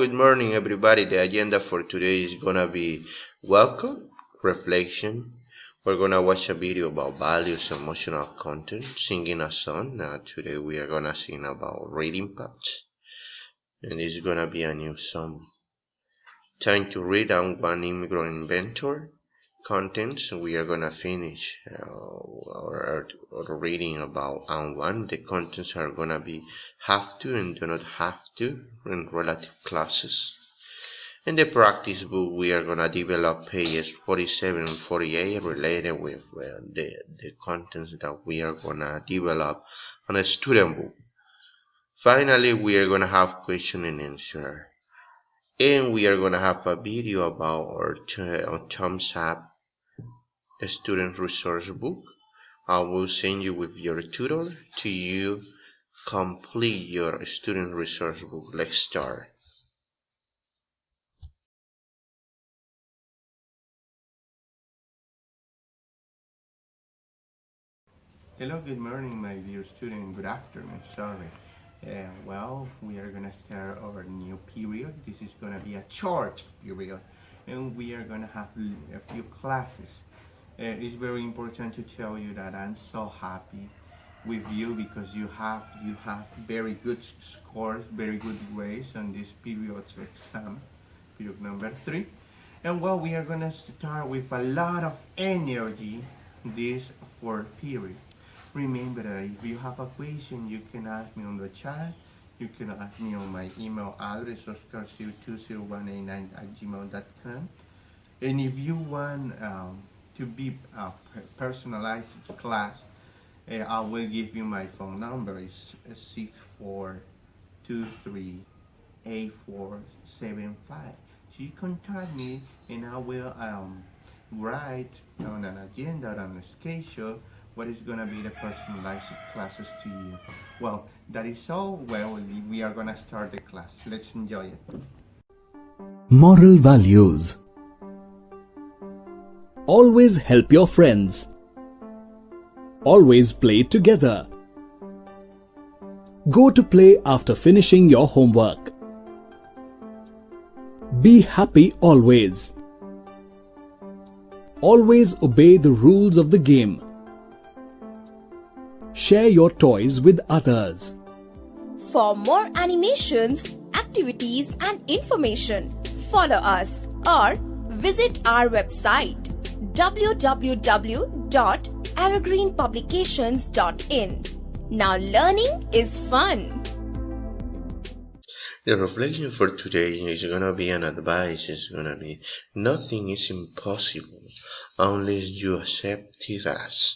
good morning, everybody. The agenda for today is gonna be welcome, reflection. We're gonna watch a video about values, emotional content, singing a song. Today we are gonna sing about reading parts, and it's gonna be a new song. Time to read on one immigrant inventor. Contents, we are gonna finish our reading about one. The contents are gonna be have to and do not have to in relative classes. In the practice book, we are gonna develop pages 47 and 48 related with the contents that we are gonna develop on a student book. Finally, we are gonna have question and answer. And we are gonna have a video about our thumbs up a student resource book. I will send you with your tutor to you complete your student resource book. Let's start. Hello, good morning, my dear student. Good afternoon, sorry. Well, we are gonna start our new period. This is gonna be a short period, and we are gonna have a few classes. It's very important to tell you that I'm so happy with you because you have very good scores, very good grades on this period's exam, period number 3. And well, we are gonna start with a lot of energy this 4th period. Remember that if you have a question, you can ask me on the chat. You can ask me on my email address, oscar020189@gmail.com. And if you want to be a personalized class, I will give you my phone number. It's 64238475. So you contact me, and I will write on an agenda, on a schedule, what is going to be the personalized classes to you. Well, that is all. Well, we are going to start the class. Let's enjoy it. Moral values. Always help your friends. Always play together. Go to play after finishing your homework. Be happy always. Always obey the rules of the game. Share your toys with others. For more animations, activities and information, follow us or visit our website www.evergreenpublications.in. Now learning is fun. The reflection for today is gonna be an advice. It's gonna be nothing is impossible unless you accept it as.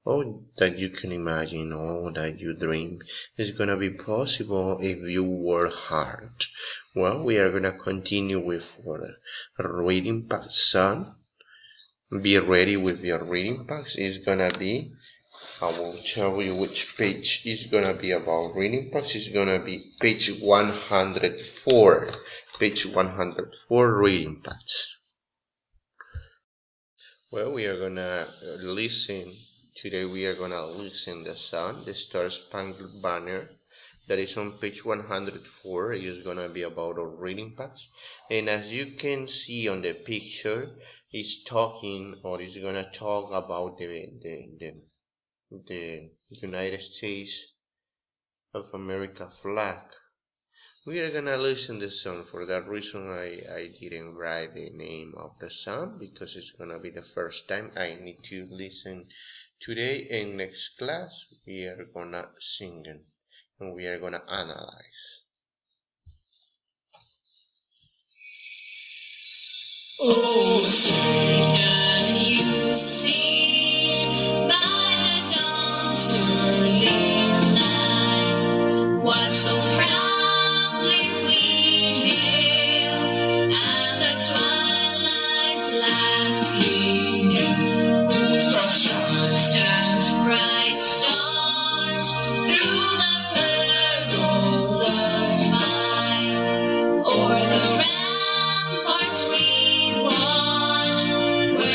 All that you can imagine, all that you dream is gonna be possible if you work hard. Well, we are gonna continue with our reading pack son. Be ready with your reading packs. It's gonna be, I will tell you which page is gonna be about reading packs. It's gonna be page 104. Page 104 reading packs. Well, we are gonna listen. Today we are gonna listen the song, the Star Spangled Banner, that is on page 104. It's gonna be about our reading packs. And as you can see on the picture, it's talking, or it's gonna talk about the United States of America flag. We are gonna listen the song. For that reason, I didn't write the name of the song because it's gonna be the first time I need to listen. Today in next class, we are gonna sing it, and we are gonna analyze. Oh, say can you see by the dawn's early light what so proudly we hailed at the twilight's last gleaming? Stars and bright stars through the perilous fight o'er the ramparts we watched, where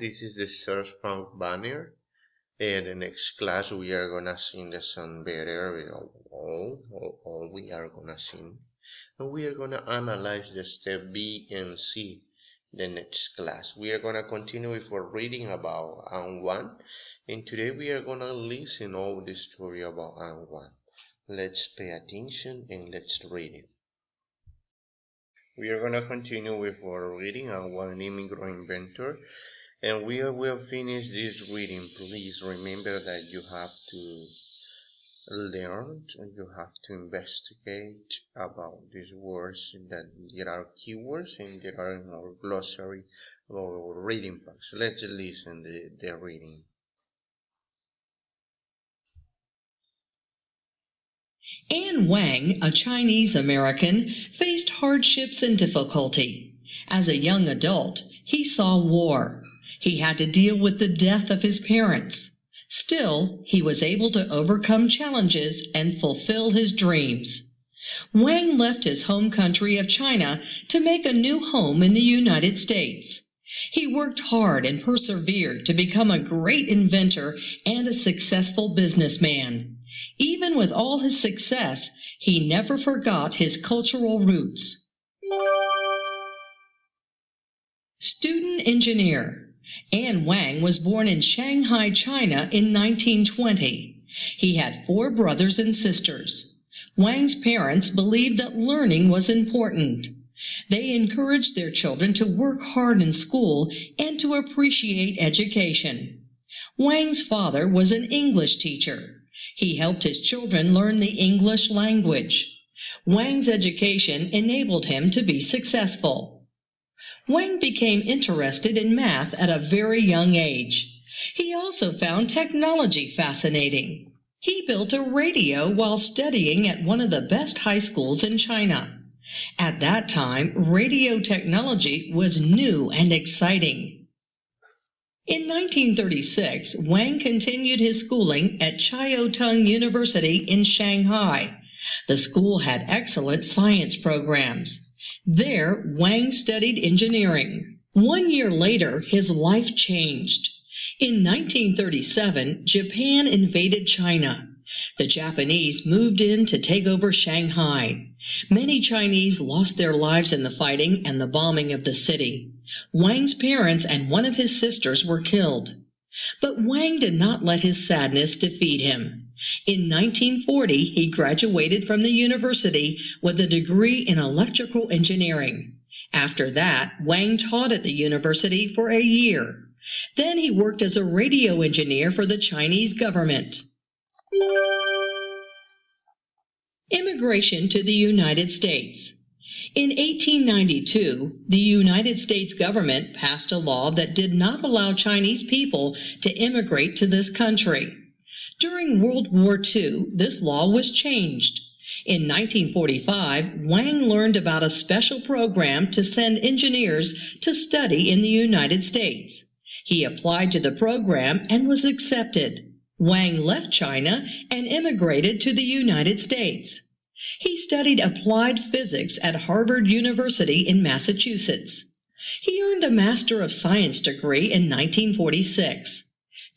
this is the search punk banner. And the next class we are gonna sing the song better. All we are gonna sing. And we are gonna analyze the step B and C the next class. We are gonna continue with our reading about An 1. And today we are gonna listen all the story about An 1. Let's pay attention and let's read it. We are gonna continue with our reading An 1 immigrant inventor. And we will finish this reading. Please remember that you have to learn and you have to investigate about these words, that there are keywords and there are more glossary or reading facts. Let's listen the reading. An Wang, a Chinese American, faced hardships and difficulty. As a young adult, he saw war. He had to deal with the death of his parents. Still, he was able to overcome challenges and fulfill his dreams. Wang left his home country of China to make a new home in the United States. He worked hard and persevered to become a great inventor and a successful businessman. Even with all his success, he never forgot his cultural roots. Student engineer. An Wang was born in Shanghai, China in 1920. He had 4 brothers and sisters. Wang's parents believed that learning was important. They encouraged their children to work hard in school and to appreciate education. Wang's father was an English teacher. He helped his children learn the English language. Wang's education enabled him to be successful. Wang became interested in math at a very young age. He also found technology fascinating. He built a radio while studying at one of the best high schools in China. At that time, radio technology was new and exciting. In 1936, Wang continued his schooling at Chiao-Tung University in Shanghai. The school had excellent science programs. There, Wang studied engineering. 1 year later, his life changed. In 1937, Japan invaded China. The Japanese moved in to take over Shanghai. Many Chinese lost their lives in the fighting and the bombing of the city. Wang's parents and one of his sisters were killed. But Wang did not let his sadness defeat him. In 1940, he graduated from the university with a degree in electrical engineering. After that, Wang taught at the university for a year. Then he worked as a radio engineer for the Chinese government. Immigration to the United States. In 1892, the United States government passed a law that did not allow Chinese people to immigrate to this country. During World War II, this law was changed. In 1945, Wang learned about a special program to send engineers to study in the United States. He applied to the program and was accepted. Wang left China and immigrated to the United States. He studied applied physics at Harvard University in Massachusetts. He earned a Master of Science degree in 1946.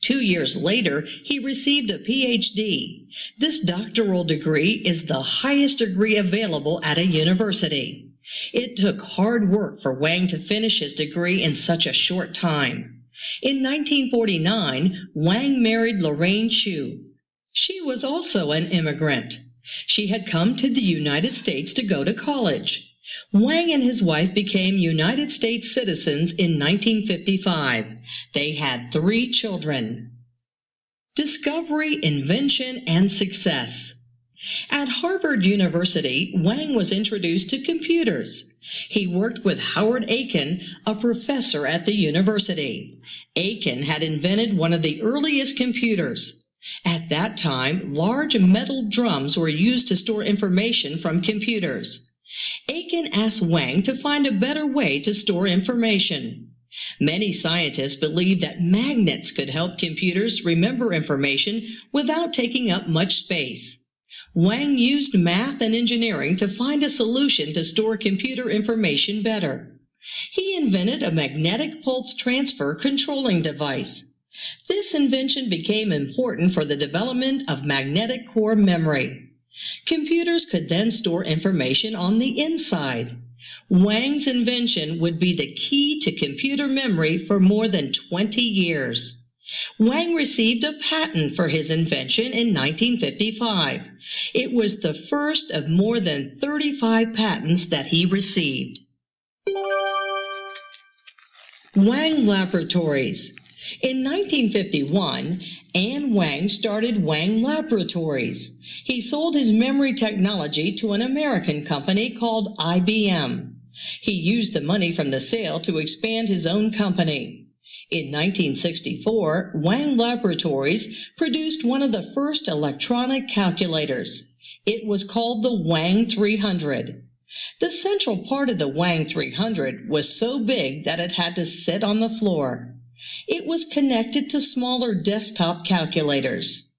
2 years later, he received a Ph.D. This doctoral degree is the highest degree available at a university. It took hard work for Wang to finish his degree in such a short time. In 1949, Wang married Lorraine Chu. She was also an immigrant. She had come to the United States to go to college. Wang and his wife became United States citizens in 1955. They had 3 children. Discovery, invention, and success. At Harvard University, Wang was introduced to computers. He worked with Howard Aiken, a professor at the university. Aiken had invented one of the earliest computers. At that time, large metal drums were used to store information from computers. Aiken asked Wang to find a better way to store information. Many scientists believed that magnets could help computers remember information without taking up much space. Wang used math and engineering to find a solution to store computer information better. He invented a magnetic pulse transfer controlling device. This invention became important for the development of magnetic core memory. Computers could then store information on the inside. Wang's invention would be the key to computer memory for more than 20 years. Wang received a patent for his invention in 1955. It was the first of more than 35 patents that he received. Wang Laboratories. In 1951, An Wang started Wang Laboratories. He sold his memory technology to an American company called IBM. He used the money from the sale to expand his own company. In 1964, Wang Laboratories produced one of the first electronic calculators. It was called the Wang 300. The central part of the Wang 300 was so big that it had to sit on the floor. It was connected to smaller desktop calculators.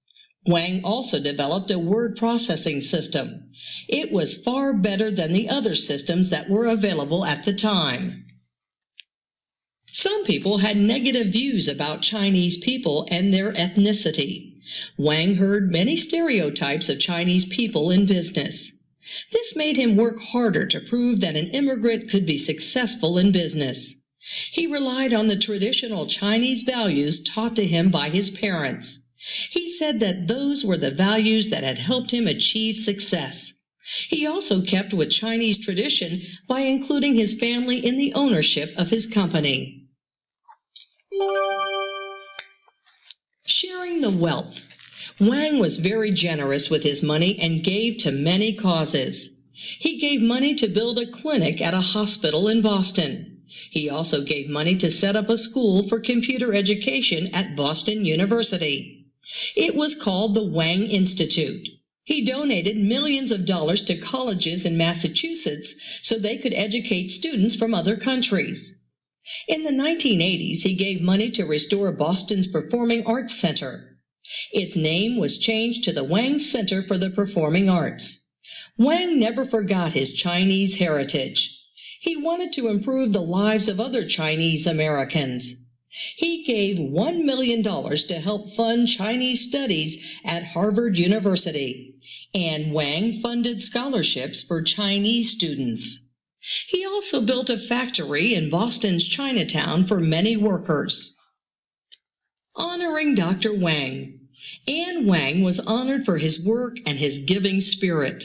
Wang also developed a word processing system. It was far better than the other systems that were available at the time. Some people had negative views about Chinese people and their ethnicity. Wang heard many stereotypes of Chinese people in business. This made him work harder to prove that an immigrant could be successful in business. He relied on the traditional Chinese values taught to him by his parents. He said that those were the values that had helped him achieve success. He also kept with Chinese tradition by including his family in the ownership of his company. Sharing the wealth. Wang was very generous with his money and gave to many causes. He gave money to build a clinic at a hospital in Boston. He also gave money to set up a school for computer education at Boston University. It was called the Wang Institute. He donated millions of dollars to colleges in Massachusetts so they could educate students from other countries. In the 1980s, he gave money to restore Boston's Performing Arts Center. Its name was changed to the Wang Center for the Performing Arts. Wang never forgot his Chinese heritage. He wanted to improve the lives of other Chinese Americans. He gave $1 million to help fund Chinese studies at Harvard University, and Wang funded scholarships for Chinese students. He also built a factory in Boston's Chinatown for many workers. Honoring Dr. Wang. An Wang was honored for his work and his giving spirit.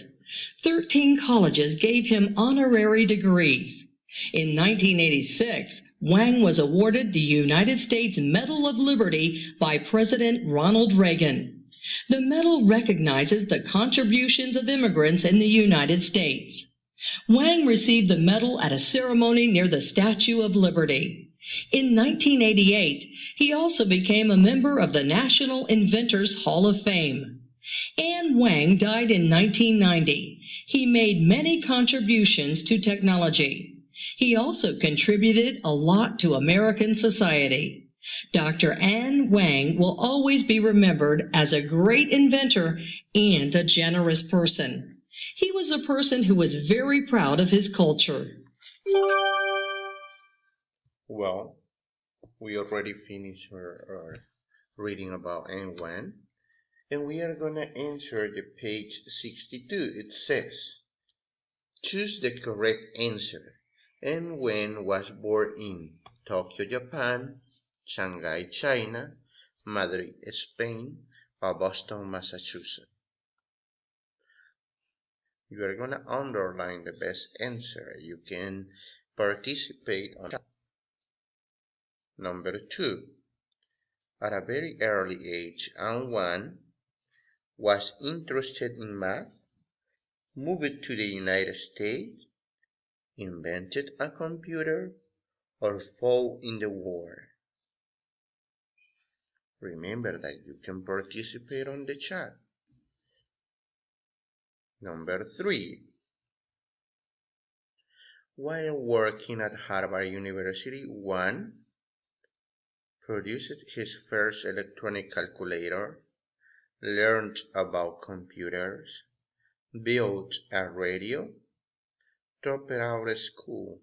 13 colleges gave him honorary degrees. In 1986, Wang was awarded the United States Medal of Liberty by President Ronald Reagan. The medal recognizes the contributions of immigrants in the United States. Wang received the medal at a ceremony near the Statue of Liberty. In 1988, he also became a member of the National Inventors Hall of Fame. An Wang died in 1990. He made many contributions to technology. He also contributed a lot to American society. Dr. An Wang will always be remembered as a great inventor and a generous person. He was a person who was very proud of his culture. Well, we already finished our reading about An Wang, and we are going to answer the page 62. It says, choose the correct answer. An Wang was born in Tokyo, Japan, Shanghai, China, Madrid, Spain, or Boston, Massachusetts. You are going to underline the best answer. You can participate on that. Number 2. At a very early age, An Wang was interested in math, moved to the United States, invented a computer, or fought in the war. Remember that you can participate on the chat. Number 3. While working at Harvard University, Wang produced his first electronic calculator, learned about computers, built a radio, dropped out of school.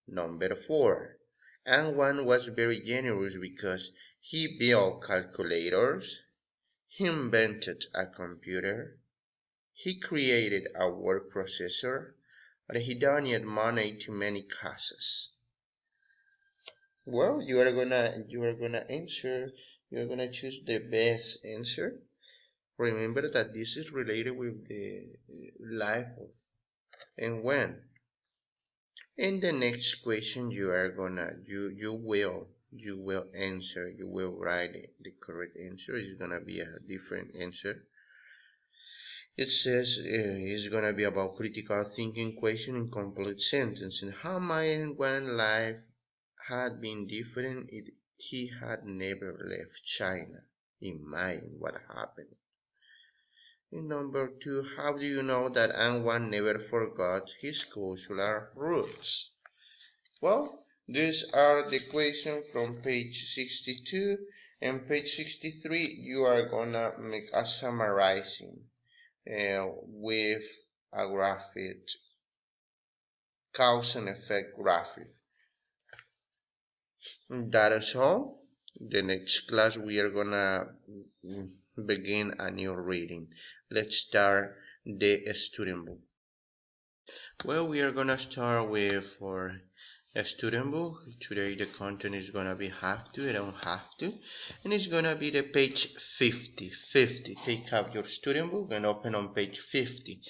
Number 4. An was very generous because he built calculators, he invented a computer, he created a word processor, or he donated money to many causes. Well, you are gonna answer. You are gonna choose the best answer. Remember that this is related with the life of and when. In the next question, you are gonna you will answer. You will write the correct answer. It's gonna be a different answer. It says it's gonna be about critical thinking question in complete sentence. And how might one life had been different if he had never left China? Imagine what happened. And number 2, how do you know that An never forgot his cultural roots? Well, these are the questions from page 62 and page 63. You are gonna make a summarizing with a graphic, cause and effect graphic. That is all. The next class we are gonna begin a new reading. Let's start the student book. Well, we are gonna start with for a student book. Today the content is gonna be have to, I don't have to, and it's gonna be the page 50. Take out your student book and open on page 50.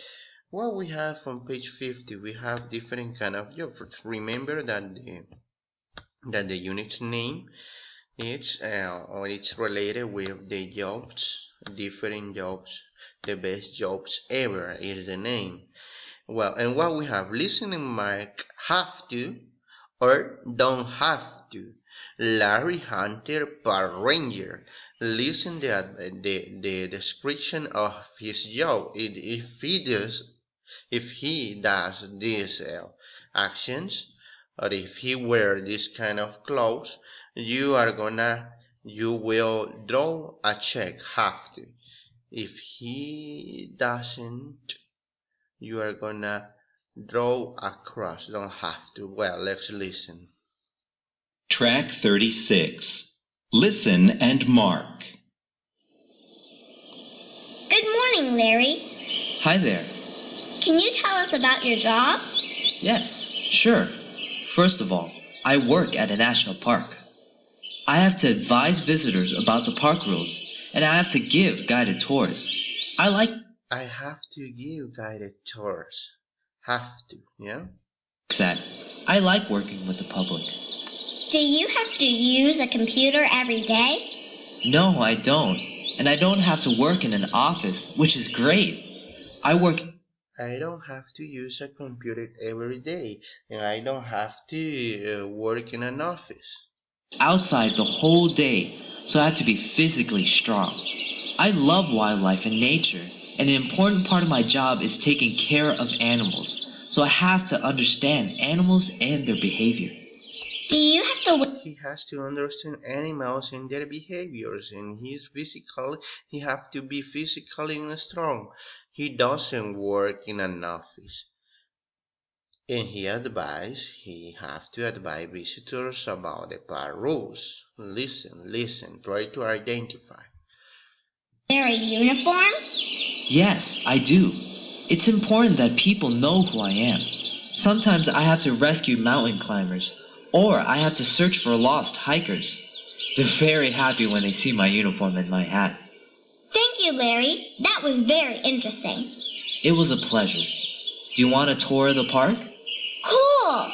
What we have on page 50, we have different kind of jobs. Remember that the unit's name it's related with the jobs, different jobs, the best jobs ever is the name. Well, and what we have, listening mark, have to or don't have to. Larry Hunter, Park Ranger. Listen the description of his job. If he does these actions, or if he wear this kind of clothes, you will draw a check. Have to. If he doesn't, you are gonna draw a cross. Don't have to. Well, let's listen. Track 36. Listen and mark. Good morning, Larry. Hi there. Can you tell us about your job? Yes, sure. First of all, I work at a national park. I have to advise visitors about the park rules, and I have to give guided tours. I have to give guided tours. Have to, yeah? That. I like working with the public. Do you have to use a computer every day? No, I don't. And I don't have to work in an office, which is great. I don't have to use a computer every day, and I don't have to work in an office. Outside the whole day, so I have to be physically strong. I love wildlife and nature, and an important part of my job is taking care of animals, so I have to understand animals and their behavior. He has to understand animals and their behaviors, and he has to be physically strong. He doesn't work in an office. And he have to advise visitors about the park rules. Listen, try to identify. Wear a uniform? Yes, I do. It's important that people know who I am. Sometimes I have to rescue mountain climbers, or I have to search for lost hikers. They're very happy when they see my uniform and my hat. Thank you, Larry. That was very interesting. It was a pleasure. Do you want a tour of the park? Cool!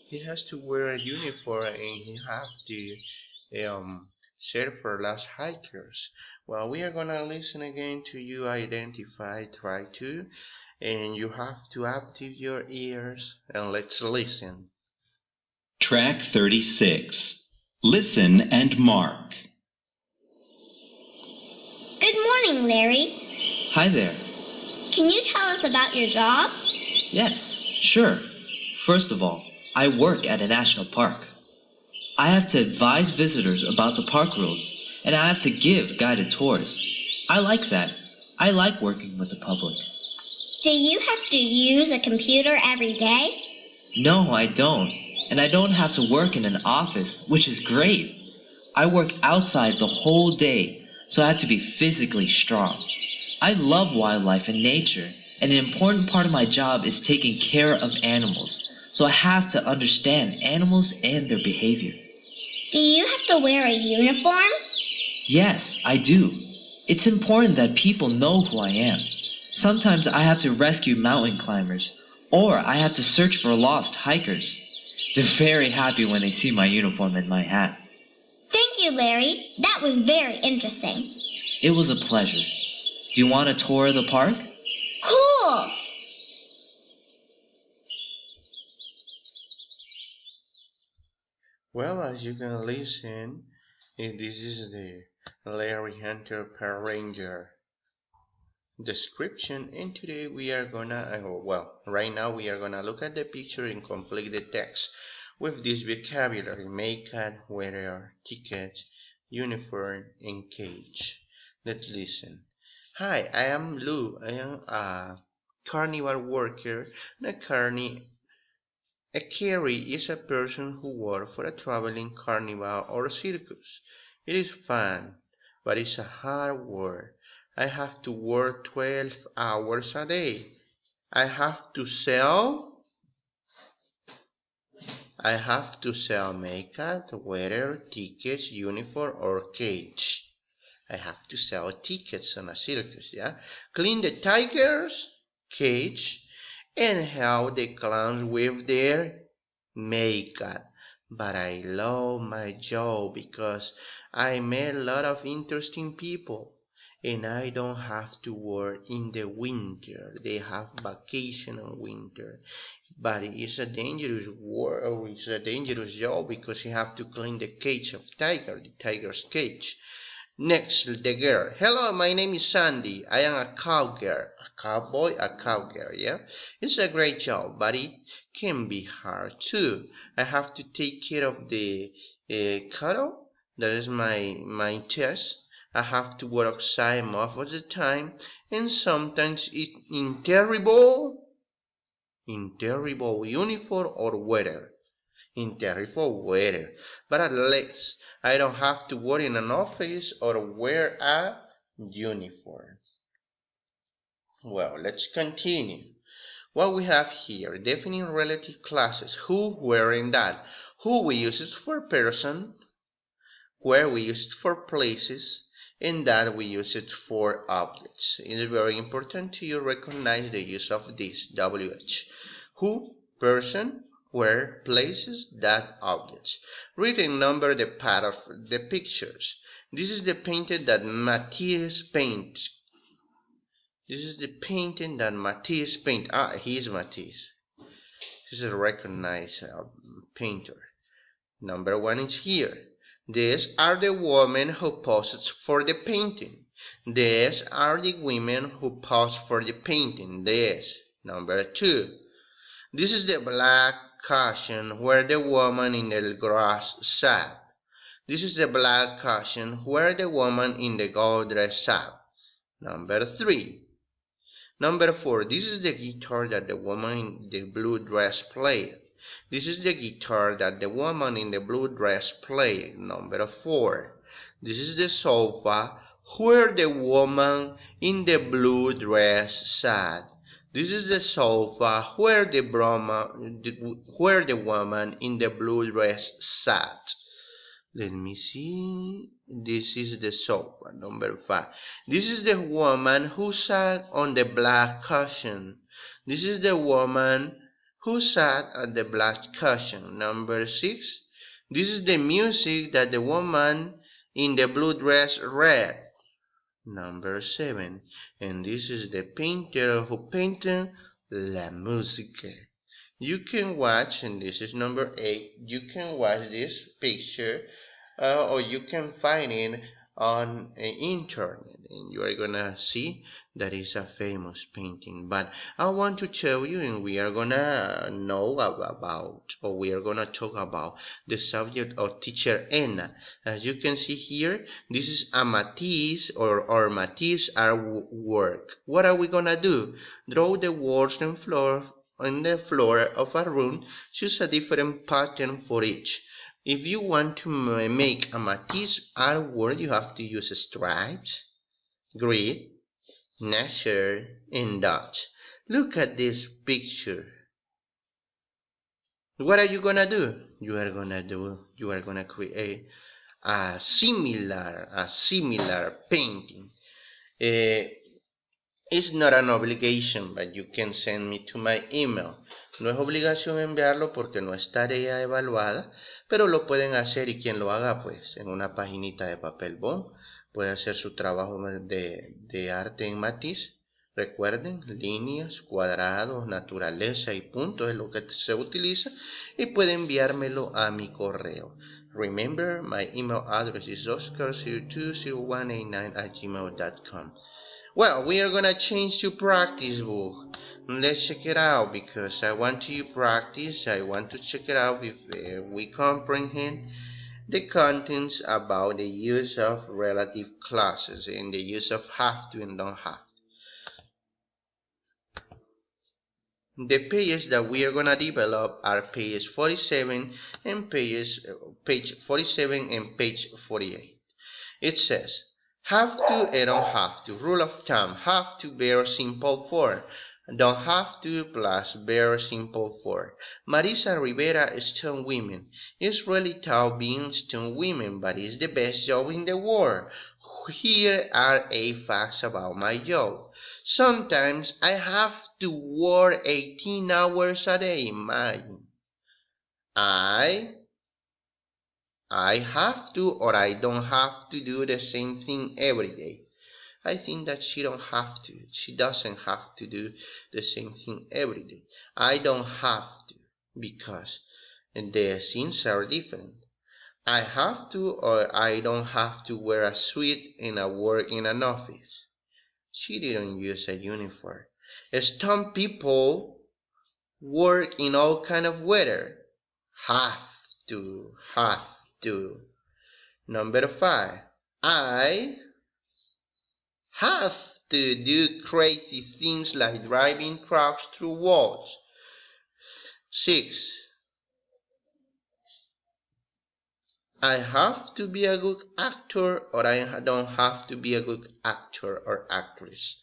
He has to wear a uniform and he has to search for lost hikers. Well, we are gonna listen again to you identify, try to, and you have to activate your ears and let's listen. Track 36. Listen and mark. Good morning, Larry. Hi there. Can you tell us about your job? Yes, sure. First of all, I work at a national park. I have to advise visitors about the park rules, and I have to give guided tours. I like that. I like working with the public. Do you have to use a computer every day? No, I don't. And I don't have to work in an office, which is great. I work outside the whole day, so I have to be physically strong. I love wildlife and nature, and an important part of my job is taking care of animals, so I have to understand animals and their behavior. Do you have to wear a uniform? Yes, I do. It's important that people know who I am. Sometimes I have to rescue mountain climbers, or I have to search for lost hikers. They're very happy when they see my uniform and my hat. Thank you, Larry. That was very interesting. It was a pleasure. Do you want a tour of the park? Cool! Well, as you can listen, this is the Larry Hunter Power Ranger description, and today we are gonna, right now we are gonna look at the picture and complete the text with this vocabulary: makeup, weather, ticket, uniform, and cage. Let's listen. Hi, I am Lou. I am a carnival worker. A carry is a person who works for a traveling carnival or circus. It is fun, but it's a hard work. I have to work 12 hours a day. I have to sell I have to sell makeup, weather, tickets, uniform, or cage. I have to sell tickets on a circus, yeah? Clean the tigers' cage and help the clowns with their makeup. But I love my job because I met a lot of interesting people and I don't have to work in the winter. They have vacation in winter. But it's a dangerous work, or it's a dangerous job because you have to clean the cage of the tiger's cage. Next, the girl. Hello, my name is Sandy. I am a cowgirl. A cowboy, a cowgirl, yeah? It's a great job, but it can be hard too. I have to take care of the cattle. That is my test. I have to work outside most of the time, and sometimes in terrible uniform or weather. In terrible weather. But at least I don't have to work in an office or wear a uniform. Well, let's continue. What we have here, defining relative classes. Who, where, and that. Who we use it for person, where we use it for places, and that we use it for objects. It is very important to you recognize the use of this WH. Who, person, where, places, that, objects. Read and number the part of the pictures. This is the painting that Matisse painted. This is the painting that Matisse painted. He is Matisse. This is a recognized painter. Number one is here. These are the women who posed for the painting. These are the women who posed for the painting. This. Number two. This is the black cushion where the woman in the grass sat. This is the black cushion where the woman in the gold dress sat. Number three. Number four. This is the guitar that the woman in the blue dress played. This is the guitar that the woman in the blue dress played. Number four. This is the sofa where the woman in the blue dress sat. This is the sofa where the woman in the blue dress sat. Let me see. This is the sofa. Number five. This is the woman who sat on the black cushion. This is the woman who sat on the black cushion. Number six. This is the music that the woman in the blue dress read. Number seven. And this is the painter who painted la musique. You can watch, and this is number 8, you can watch this picture or you can find it on internet and you are gonna see that is a famous painting. But I want to tell you, and we are gonna know about, or we are gonna talk about the subject of teacher Anna. As you can see here, this is a Matisse or Matisse artwork. What are we gonna do? Draw the words and floor on the floor of a room, choose a different pattern for each. If you want to make a Matisse artwork, you have to use stripes, grid, nature, and dots. Look at this picture. What are you gonna do? You are gonna create a similar painting. It's not an obligation, but you can send me to my email. No es obligación enviarlo porque no es tarea evaluada, pero lo pueden hacer y quien lo haga, pues, en una paginita de papel bond, puede hacer su trabajo de arte en matiz. Recuerden, líneas, cuadrados, naturaleza y puntos es lo que se utiliza y puede enviármelo a mi correo. Remember, my email address is oscar020189@gmail.com. Well, we are gonna change to practice book. Let's check it out because I want to practice. I want to check it out if we comprehend the contents about the use of relative clauses and the use of have to and don't have to. The pages that we are gonna develop are page 47 and page 47 and page 48. It says, have to and don't have to. Rule of thumb, have to bare simple form. Don't have to plus bare simple form. Marisa Rivera stone women. It's really tough being stone women, but it's the best job in the world. Here are 8 facts about my job. Sometimes I have to work 18 hours a day. I have to or I don't have to do the same thing every day. I think that she don't have to. She doesn't have to do the same thing every day. I don't have to because the scenes are different. I have to or I don't have to wear a suit and I work in an office. She didn't use a uniform. Some people work in all kind of weather. Have to. Number 5. I have to do crazy things like driving trucks through walls. 6. I have to be a good actor or I don't have to be a good actor or actress.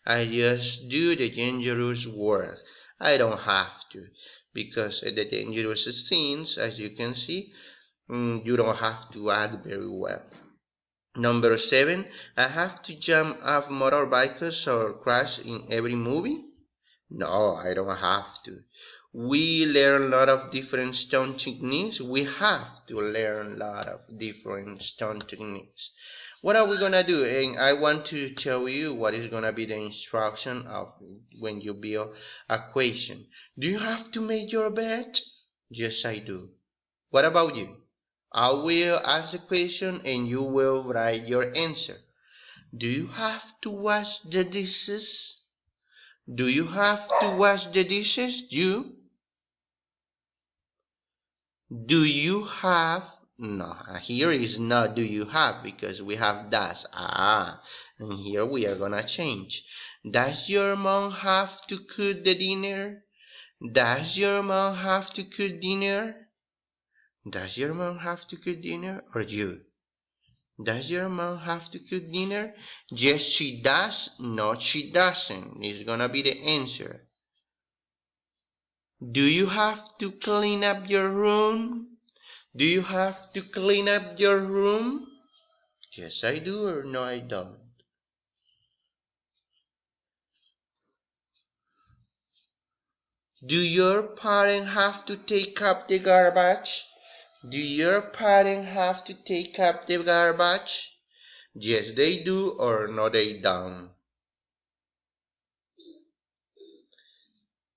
I just do the dangerous work. I don't have to because the dangerous scenes, as you can see, you don't have to act very well. Number 7, I have to jump off motorbikes or crash in every movie? No, I don't have to. We learn a lot of different stunt techniques. We have to learn a lot of different stunt techniques. What are we gonna do? And I want to tell you what is gonna be the instruction of when you build a question. Do you have to make your bed? Yes, I do. What about you? I will ask the question and you will write your answer. Do you have to wash the dishes? Do you have to wash the dishes? You? Do you have? No, here is not do you have because we have does. And here we are gonna change. Does your mom have to cook the dinner? Does your mom have to cook dinner? Does your mom have to cook dinner or you? Does your mom have to cook dinner? Yes, she does. No, she doesn't. It's gonna be the answer. Do you have to clean up your room? Do you have to clean up your room? Yes, I do or no, I don't. Do your parents have to take up the garbage? Do your parents have to take up the garbage? Yes, they do or no, they don't.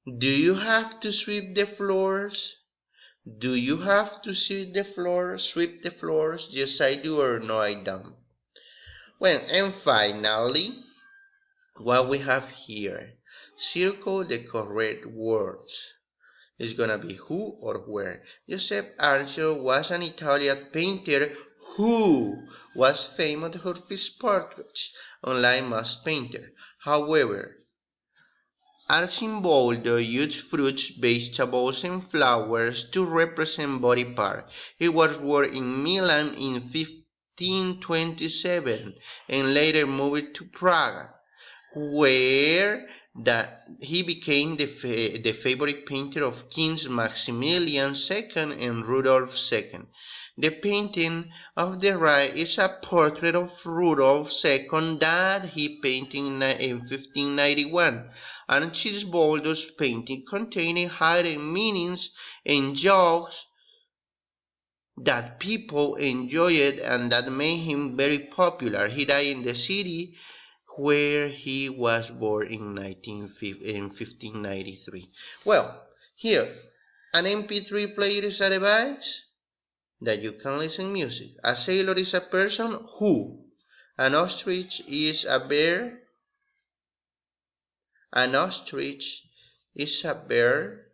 Do you have to sweep the floors? Do you have to sweep the floors? Yes, I do or no, I don't. Well, and finally, what we have here, circle the correct words. It's gonna be who or where. Giuseppe Arcio was an Italian painter who was famous for his portraits, unlike most painters. However, Archimboldo used fruits, vegetables, and flowers to represent body parts. He was born in Milan in 1527 and later moved to Prague, where he became the favorite painter of Kings Maximilian II and Rudolf II. The painting of the right is a portrait of Rudolf II that he painted in 1591. Archibald's painting contained hidden meanings and jokes that people enjoyed and that made him very popular. He died in the city where he was born in 1593. Well, here, an MP3 player is a device that you can listen music. A sailor is a person who. An ostrich is a bear. An ostrich is a bear.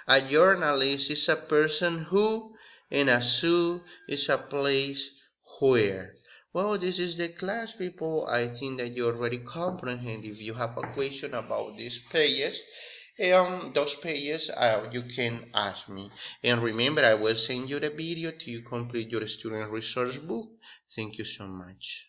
A journalist is a person who, and a zoo is a place where. Well, this is the class, people. I think that you already comprehend. If you have a question about these pages, those pages, you can ask me. And remember, I will send you the video till you complete your student resource book. Thank you so much.